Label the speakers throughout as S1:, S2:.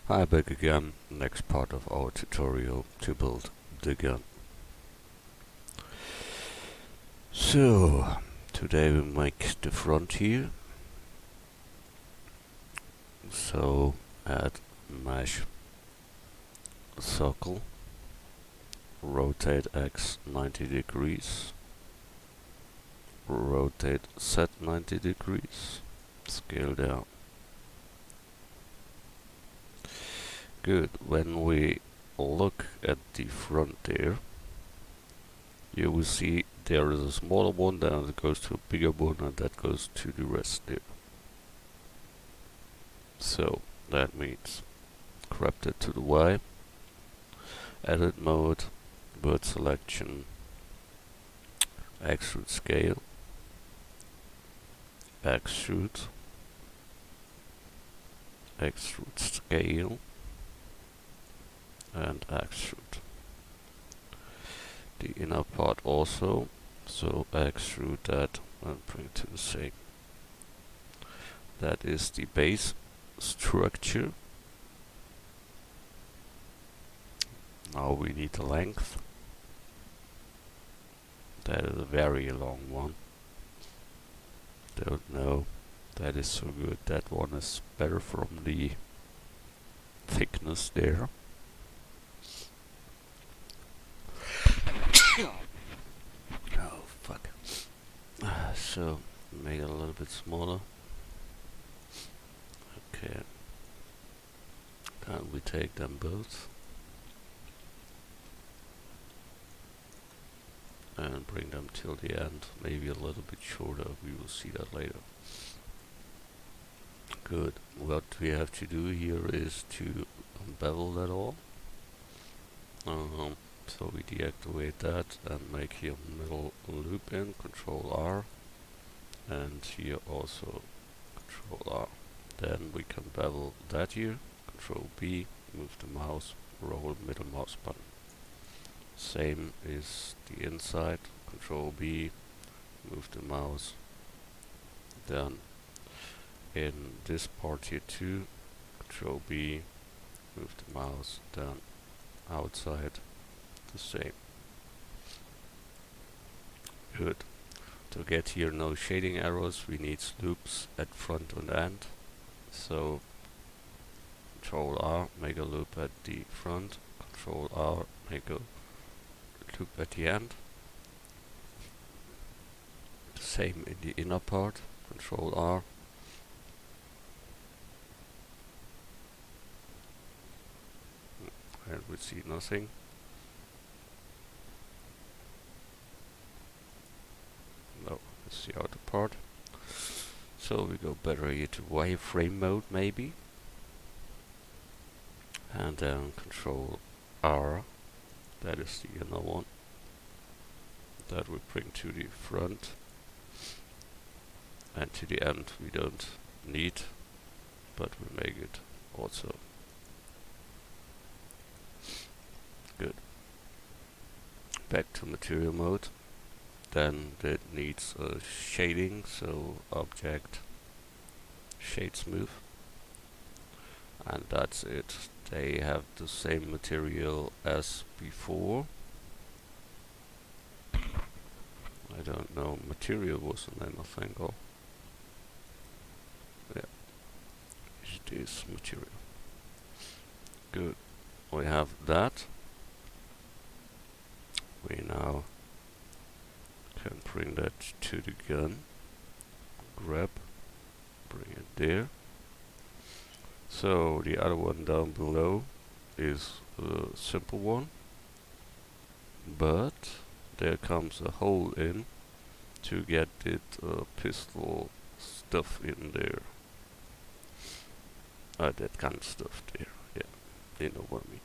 S1: Hi, back again, next part of our tutorial to build the gun. So, today we make the front here. So, add mesh circle, rotate X 90 degrees, rotate Z 90 degrees, scale down. Good, when we look at the front there, you will see there is a smaller one, then it goes to a bigger one, and that goes to the rest there. So that means corrupt it to the Y, edit mode, word selection, extrude scale, extrude scale, and extrude. The inner part also, so extrude that and bring it to the same. That is the base structure. Now we need the length. That is a very long one. Don't know. That is so good. That one is better from the thickness there. Oh fuck. So make it a little bit smaller. Okay. Then we take them both and bring them till the end, maybe a little bit shorter, we will see that later. Good. What we have to do here is to unbevel that all. So we deactivate that and make here middle loop in, Control R, and here also Control R. Then we can bevel that here, Control B, move the mouse, roll middle mouse button. Same is the inside, Control B, move the mouse. Then in this part here too, Control B, move the mouse. Then outside, the same. Good. To get here no shading errors, we need loops at front and end. So Control R, make a loop at the front. Control R, make a loop at the end. Same in the inner part. Control R. And we see nothing. No, it's the outer part. So we go better here to wireframe mode maybe. And then Control R. That is the inner one. That we bring to the front. And to the end we don't need, but we make it also. Good. Back to material mode. Then that needs a shading, so object shade smooth. And that's it. They have the same material as before. I don't know, material was the name of angle. Yeah, it is material. Good. We have that. We now can bring that to the gun. Grab, bring it there. So the other one down below is a simple one, but there comes a hole in to get it pistol stuff in there. That kind of stuff there. Yeah, you know what I mean.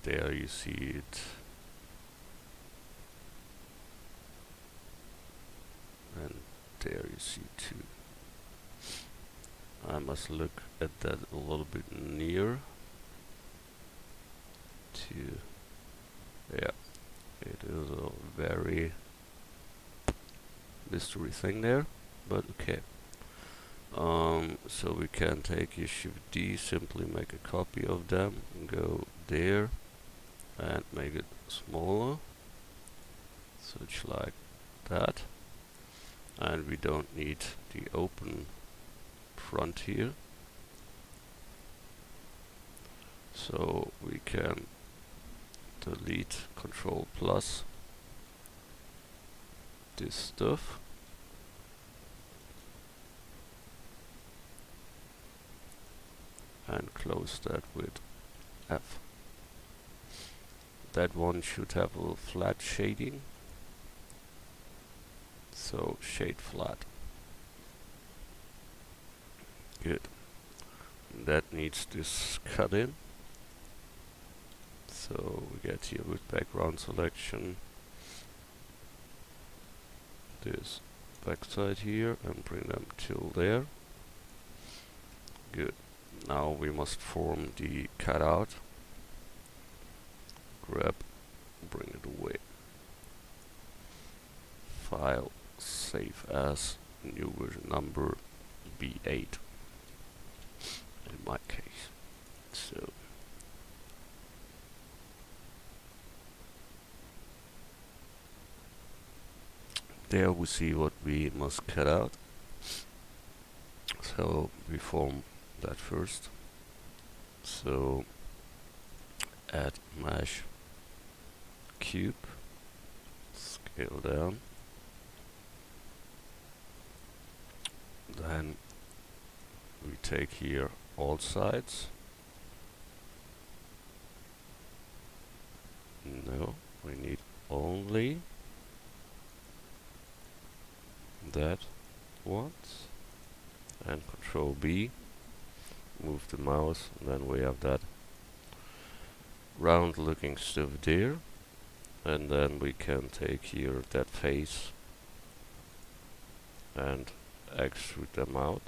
S1: There you see it. And there you see it too. I must look at that a little bit near to, yeah, it is a very mystery thing there. but okay. So we can take your Shift D, simply make a copy of them, and go there and make it smaller, such like that. And we don't need the open front here, so we can delete Control plus this stuff and close that with F. That one should have a flat shading, so shade flat. Good. That needs this cut in, so we get here with background selection this backside here and bring them till there. Good. Now we must form the cutout. Grab, bring it away. File, save as, new version number B8 in my case. So there we see what we must cut out. So we form that first. So add mesh cube, scale down, then we take here all sides. No, we need only that once, and Control B, move the mouse, and then we have that round looking stuff there. And then we can take here that face and extrude them out.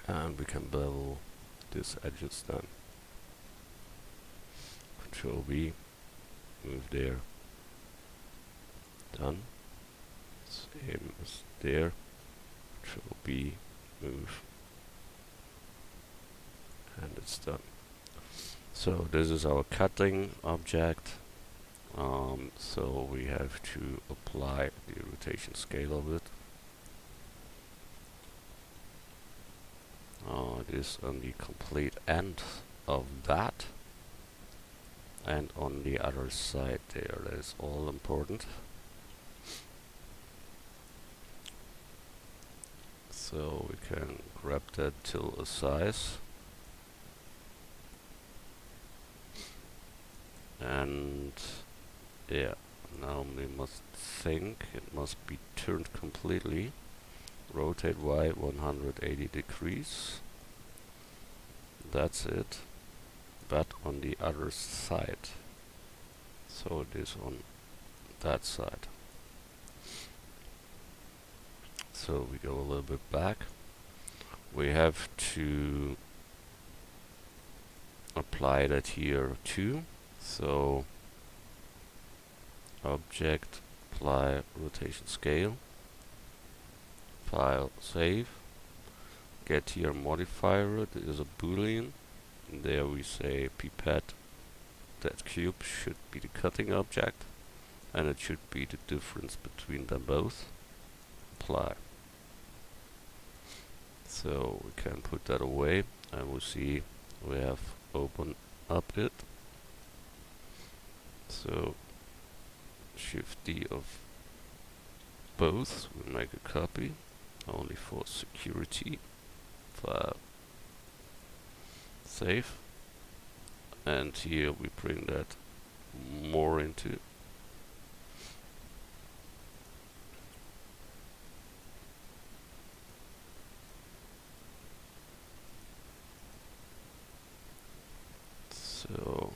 S1: And we can bevel these edges then. Control B, move there. Done. Same as there. Control B, move. And it's done. So this is our cutting object. So we have to apply the rotation scale of it. It is on the complete end of that, and on the other side there. That is all important. So we can grab that till a size. And yeah, now we must think it must be turned completely. Rotate Y 180 degrees. That's it. But on the other side. So it is on that side. So we go a little bit back. We have to apply that here too. So object, apply rotation scale, file, save, get here modifier, it is a boolean, and there we say pipette, that cube should be the cutting object, and it should be the difference between them both. Apply. So we can put that away, and we'll see we have opened up it. So Shift D of both, we make a copy, only for security. File, save, and here we bring that more into. So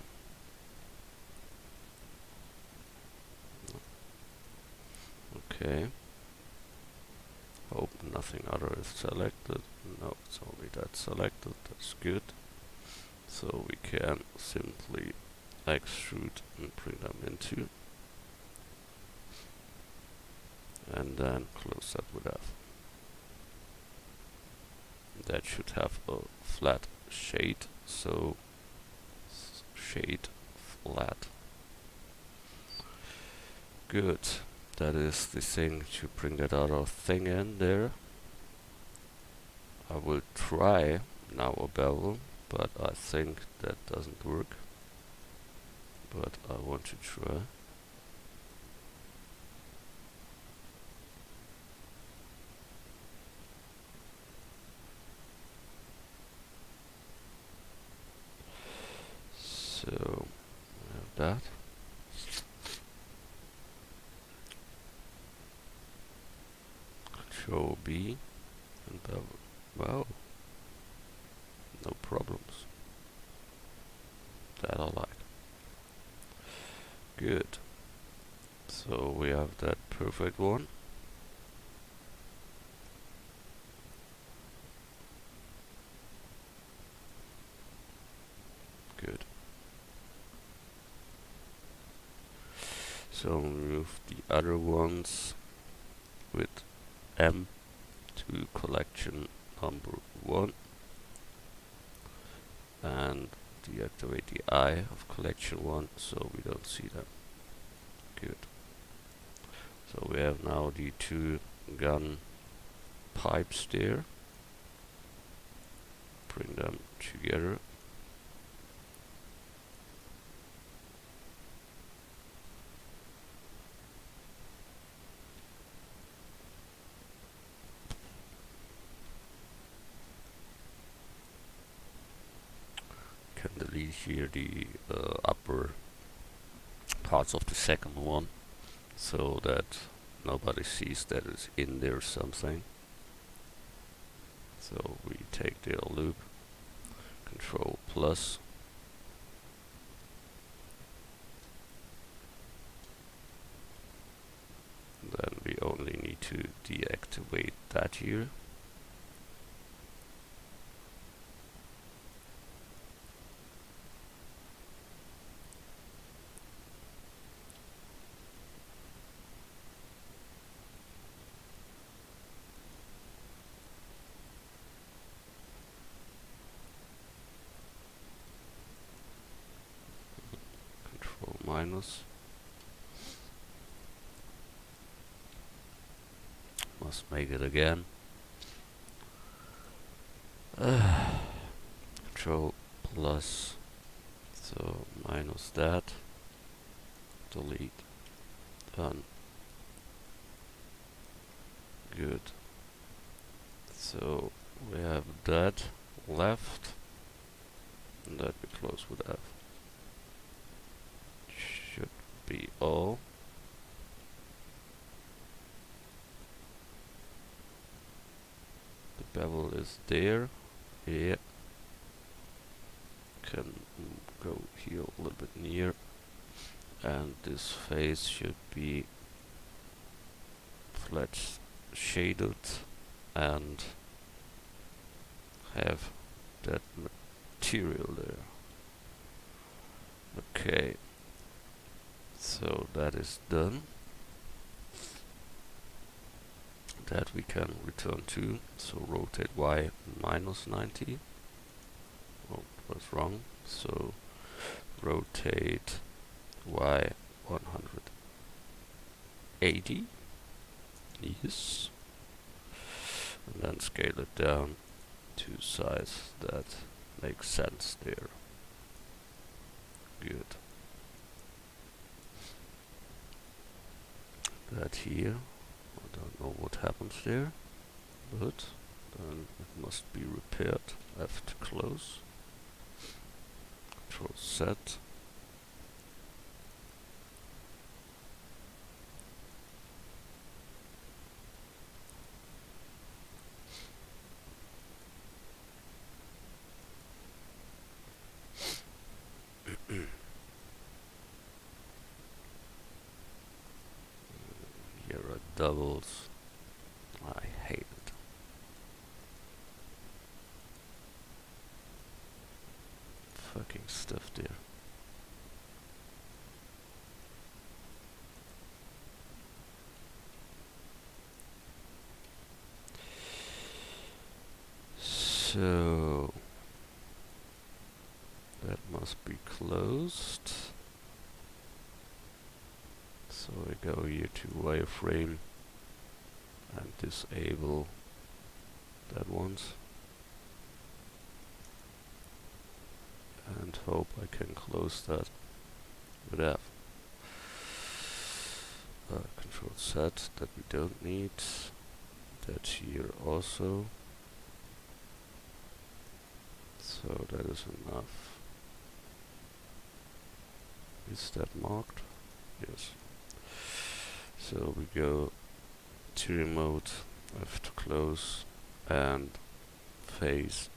S1: okay. Hope nothing other is selected. No, it's only that selected. That's good. So we can simply extrude and bring them into, and then close that with F. That should have a flat shade, so shade flat. Good. That is the thing to bring that other thing in there. I will try now a bevel, but I think that doesn't work. But I want to try. So I have that. Control B and bevel. Wow, no problems. That I like. Good. So we have that perfect one. Good. So remove the other ones with M to collection number 1 and deactivate the eye of collection 1 so we don't see them. Good. So we have now the 2 gun pipes there. Bring them together. Can delete here the upper parts of the second one so that nobody sees that it's in there something. So we take the loop, Control plus, then we only need to deactivate that here. Control minus. Must make it again. Control plus, so minus that, delete, done. Good. So we have that left, and that we close with F. Should be all. The bevel is there. Yeah. Can go here a little bit near, and this face should be flat shaded and have that material there. Okay, so that is done. That we can return to, so rotate Y minus 90. Oh, was wrong. So rotate Y 180. Yes. And then scale it down to size that makes sense there. Good. That here. I don't know what happens there, but then it must be repaired. F to close. Control Z. Here are doubles. I hate it. Fucking stuff there. So that must be closed. So we go here to wireframe and disable that once. And hope I can close that with F. Control Z that we don't need. That here also. So that is enough. Is that marked? Yes. So we go to remote, F to close, and face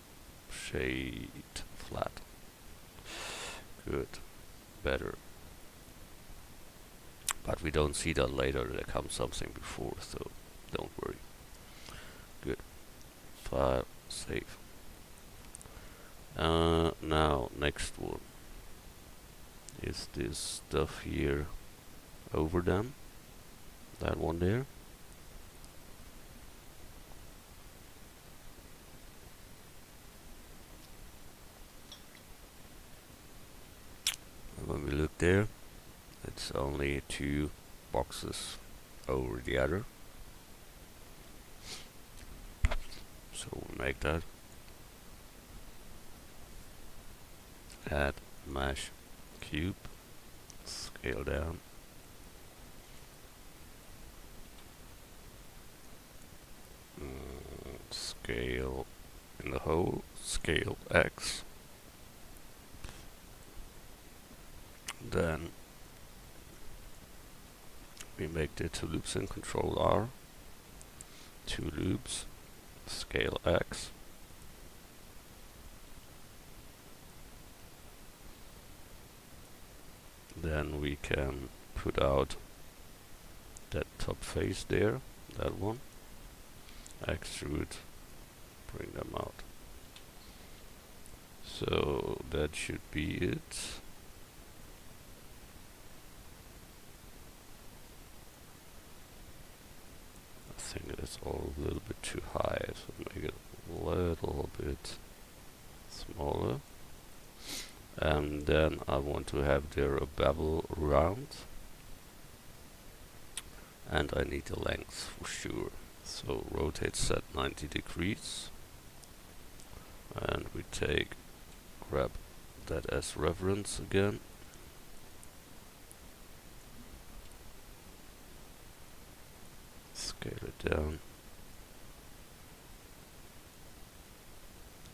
S1: shade flat. Good. Better. But we don't see that later, there comes something before, so don't worry. Good. File, save. Now, next one is this stuff here over them. That one there. And when we look there, it's only 2 boxes over the other. So we make that. Add mesh cube. Scale down. Scale in the hole. Scale X. Then we make the 2 loops in Control R. 2 loops. Scale X. Then we can put out that top face there, that one. Extrude, bring them out. So that should be it. I think it's all a little bit too high, so make it a little bit smaller. And then I want to have there a bevel around. And I need the length for sure. So rotate set 90 degrees. And we grab that as reference again. Scale it down.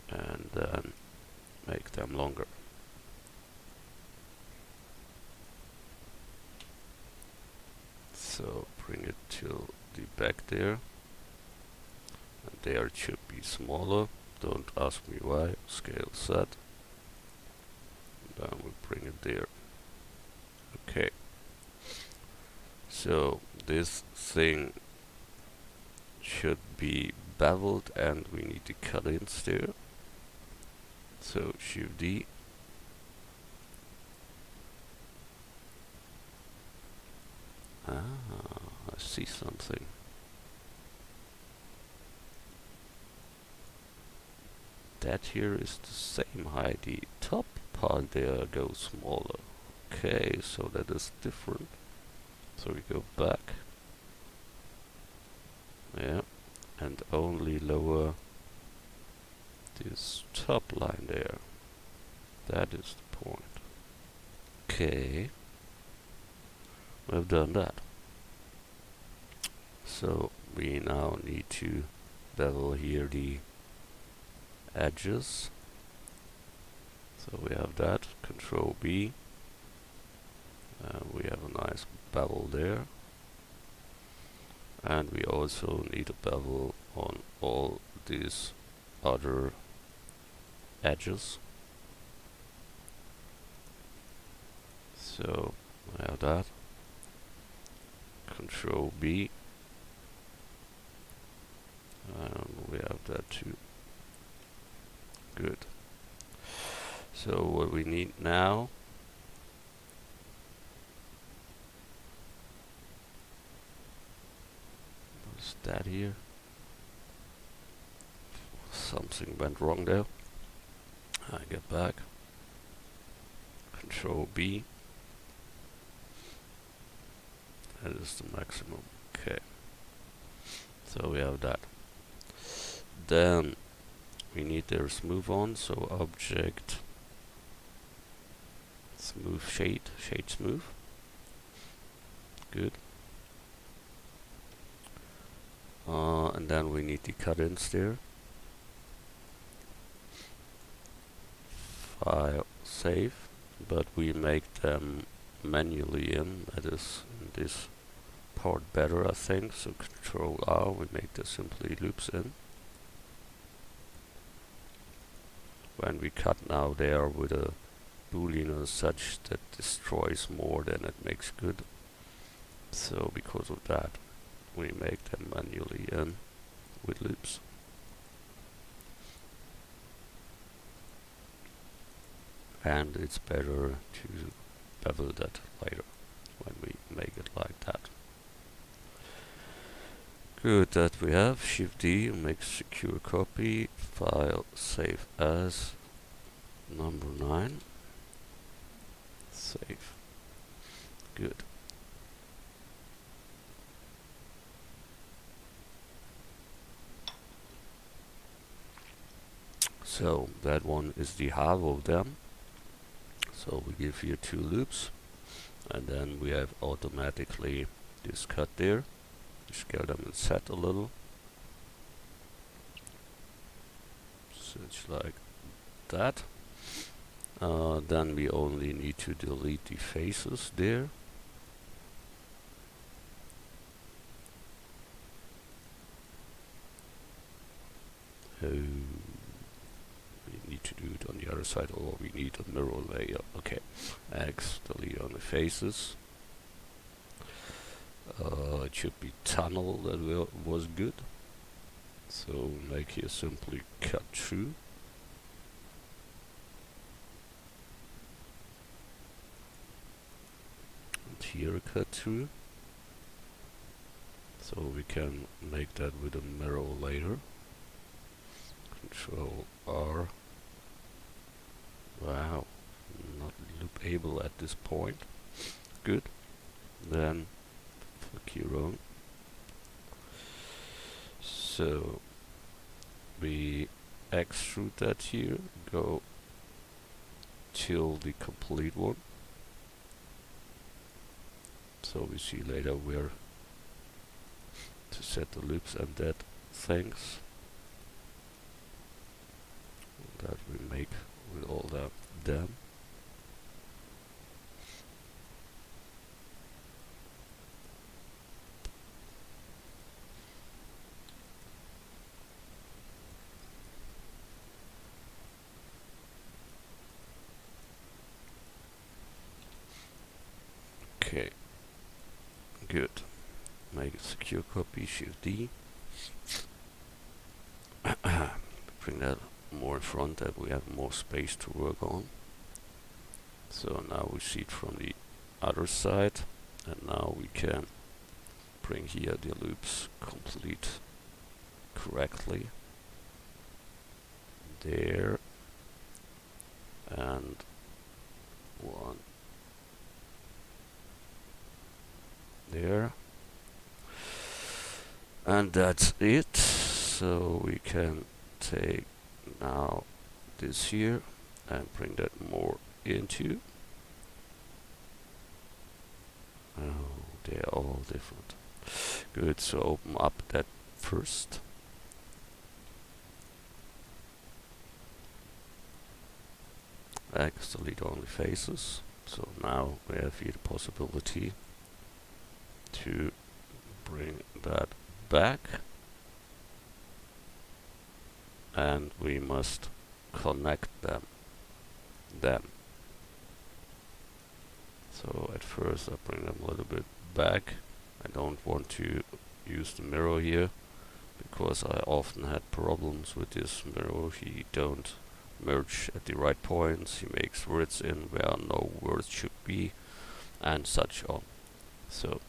S1: And then make them longer. So bring it till the back there. And there it should be smaller. Don't ask me why. Scale set. Then we bring it there. Okay. So this thing should be beveled and we need the cut-ins there. So Shift D. I see something. That here is the same height. The top part there goes smaller. Okay, so that is different. So we go back. Yeah, and only lower this top line there. That is the point. Okay, we've done that. So we now need to bevel here the edges. So we have that, Control B. We have a nice bevel there. And we also need a bevel on all these other edges. So I have that. Control B. And we have that too. Good. So what we need now is that here. something went wrong there. I get back. Control B. That is the maximum. Okay. So we have that. Then we need their smooth on, so object smooth shade smooth. Good. And then we need the cut-ins there. File, save, but we make them manually in, that is in this part better I think, so Control R, we make the simply loops in. When we cut now they are with a boolean as such that destroys more than it makes good, so because of that we make them manually in with loops. And it's better to bevel that later when we make it like that. Good, that we have. Shift D, make secure copy, file, save as, number 9, save. Good. So that one is the half of them. So we give here 2 loops, and then we have automatically this cut there. Scale them and set a little. Such like that. Then we only need to delete the faces there. We need to do it on the other side, or we need a mirror layer. Okay, X, delete on the faces. It should be tunnel, that was good. So make here simply cut through. And here cut through. So we can make that with a mirror later. Control R. Wow, not loopable at this point. Good. Then click your own. So we extrude that here, go till the complete one. So we see later where to set the loops and that things that we make with all that them. Okay, good. Make a secure copy, Shift D. Bring that more in front, that we have more space to work on. So now we see it from the other side, and now we can bring here the loops complete correctly. There, and one there, and that's it. So we can take now this here and bring that more into. Oh, they're all different. Good, so open up that first. X, delete only faces. So now we have here the possibility to bring that back, and we must connect them. So at first I bring them a little bit back. I don't want to use the mirror here because I often had problems with this mirror. He don't merge at the right points, he makes words in where no words should be, and such on. So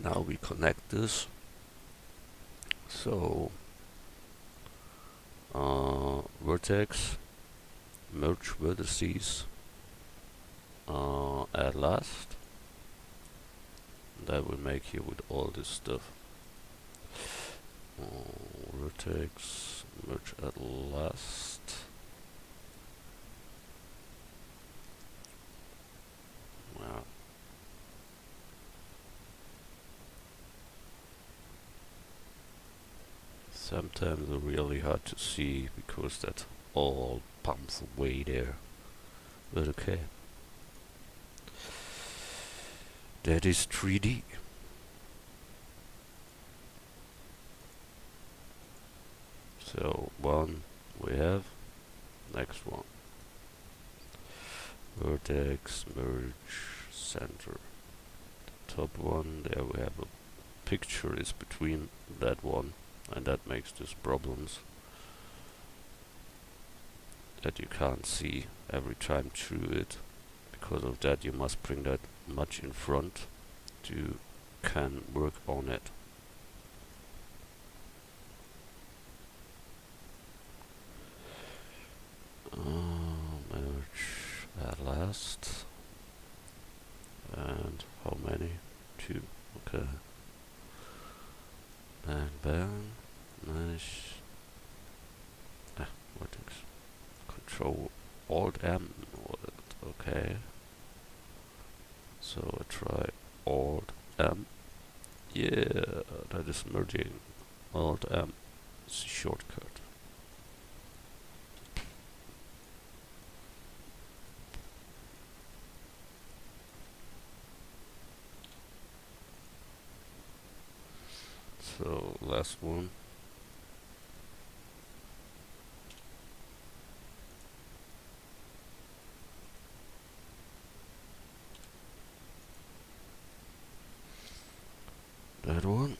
S1: Now we connect this. So vertex, merge vertices, at last. That we make here with all this stuff. Vertex, merge at last. Wow. Sometimes they're really hard to see because that all pumps away there. But okay. That is 3D. So one we have, next one. Vertex, merge, center. The top one, there we have a picture is between that one, and that makes these problems that you can't see every time through it. Because of that you must bring that much in front to can work on it. Merge at last. And how many? 2. Okay. Bang bang. Nice. Vertex. Control Alt M. Okay. So I try Alt M. Yeah, that is merging. Alt M is a shortcut. So last one. That one.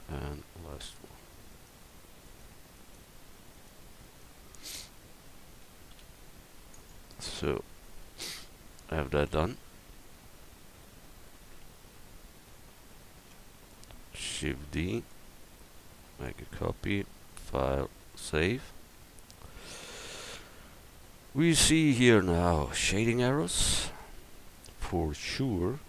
S1: And last one. So I have that done. Shift D, make a copy, file, save. We see here now shading errors for sure,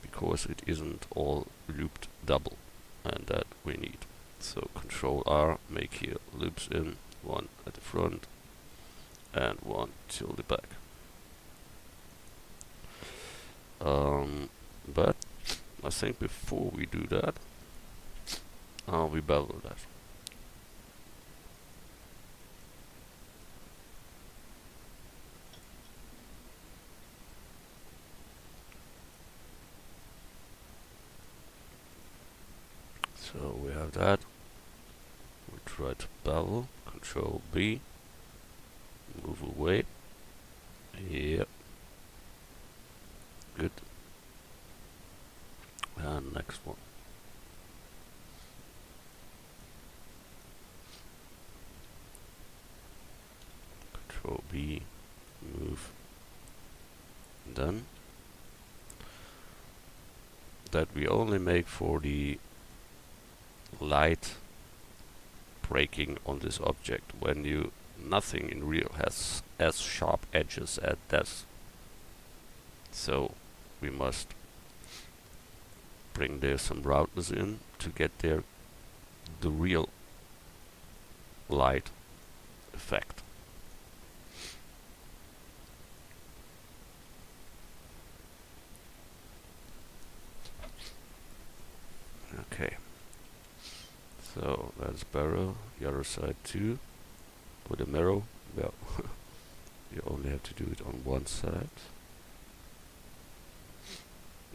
S1: because it isn't all looped double, and that we need. So Control R, make here loops in, one at the front and one till the back. But I think before we do that, we bevel that. So we have that. We try to bevel. Control B. Move away. Yep. Good. And next one. Control B. Move. Done. That we only make for the light breaking on this object when you nothing in real has as sharp edges as this. So we must bring there some roundness in to get there the real light effect. Okay. So that's barrel, the other side too. With a mirror, well, you only have to do it on one side.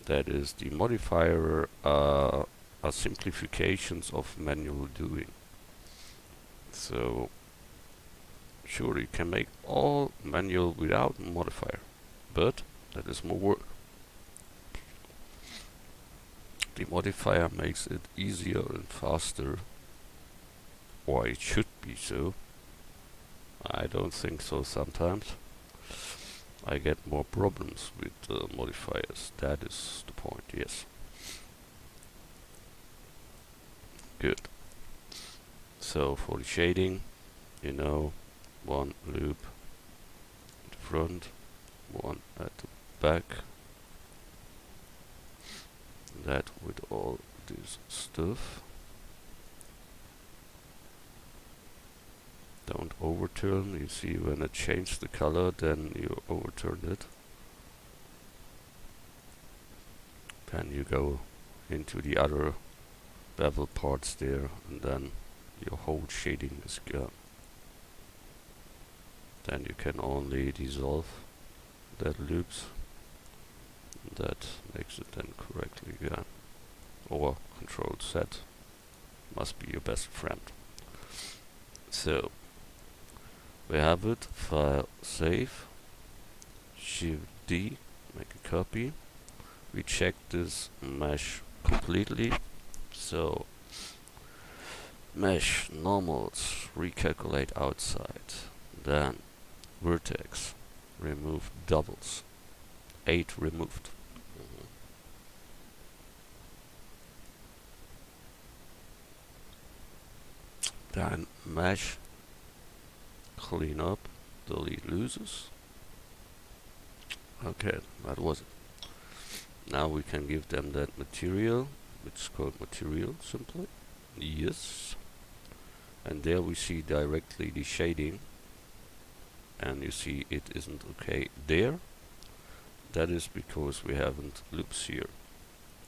S1: That is the modifier are simplifications of manual doing. So sure, you can make all manual without modifier, but that is more work. The modifier makes it easier and faster, or it should be so. I don't think so sometimes. I get more problems with modifiers. That is the point, yes. Good. So for the shading, you know, one loop at the front, one at the back. That with all this stuff. Don't overturn. You see, when it changed the color, then you overturned it. Then you go into the other bevel parts there, and then your whole shading is gone. Then you can only dissolve that loops. That makes it then correctly gone. Or Control Z must be your best friend. So we have it. File, save. Shift D, make a copy. We check this mesh completely. So mesh normals, recalculate outside. Then vertex, remove doubles. 8 removed. Then mesh, clean up, delete losers. Okay, that was it. Now we can give them that material, which is called material simply. Yes. And there we see directly the shading. And you see it isn't okay there. That is because we haven't loops here.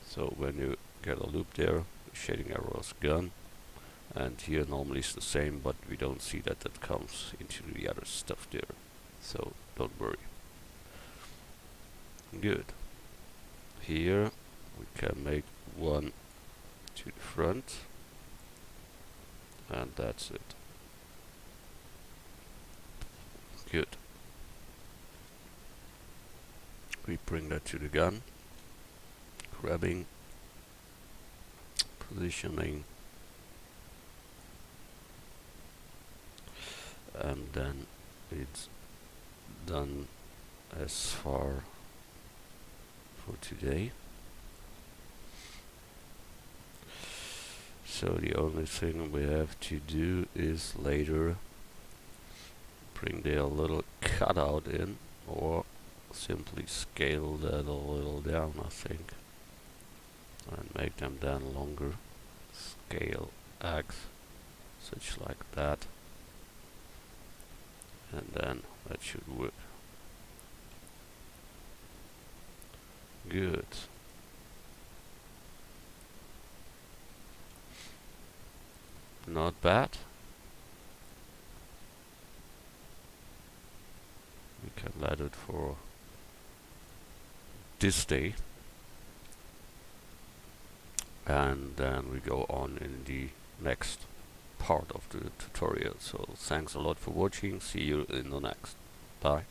S1: So when you get a loop there, the shading error is gone. And here normally it's the same, but we don't see that that comes into the other stuff there. So don't worry. Good. Here we can make one to the front, and that's it. Good. We bring that to the gun, grabbing, positioning, and then it's done as far for today. So the only thing we have to do is later bring their little cutout in, or simply scale that a little down, I think, and make them then longer. Scale X, such like that, and then that should work. Good. Not bad. We can let it for this day, and then we go on in the next part of the tutorial. So thanks a lot for watching. See you in the next. Bye.